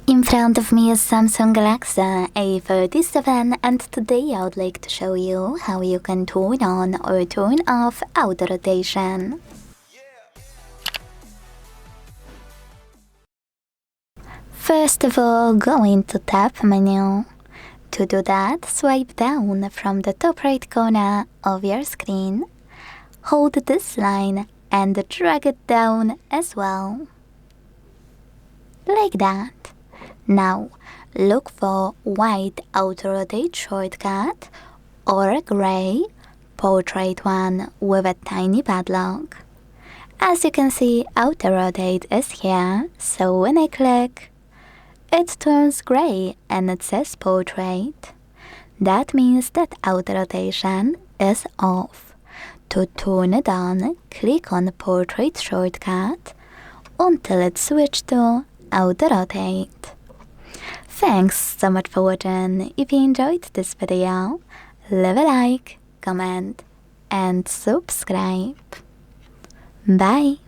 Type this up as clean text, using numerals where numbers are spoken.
In front of me is Samsung Galaxy A37 and today I would like to show you how you can turn on or turn off auto rotation. First of all, go into Tap menu. To do that, swipe down from the top right corner of your screen. Hold this line and drag it down as well. Like that. Now, look for white auto rotate shortcut or a grey portrait one with a tiny padlock. As you can see, auto rotate is here, so when I click, it turns grey and it says portrait. That means that auto rotation is off. To turn it on, click on the portrait shortcut until it's switched to auto rotate. Thanks so much for watching. If you enjoyed this video, leave a like, comment and subscribe. Bye!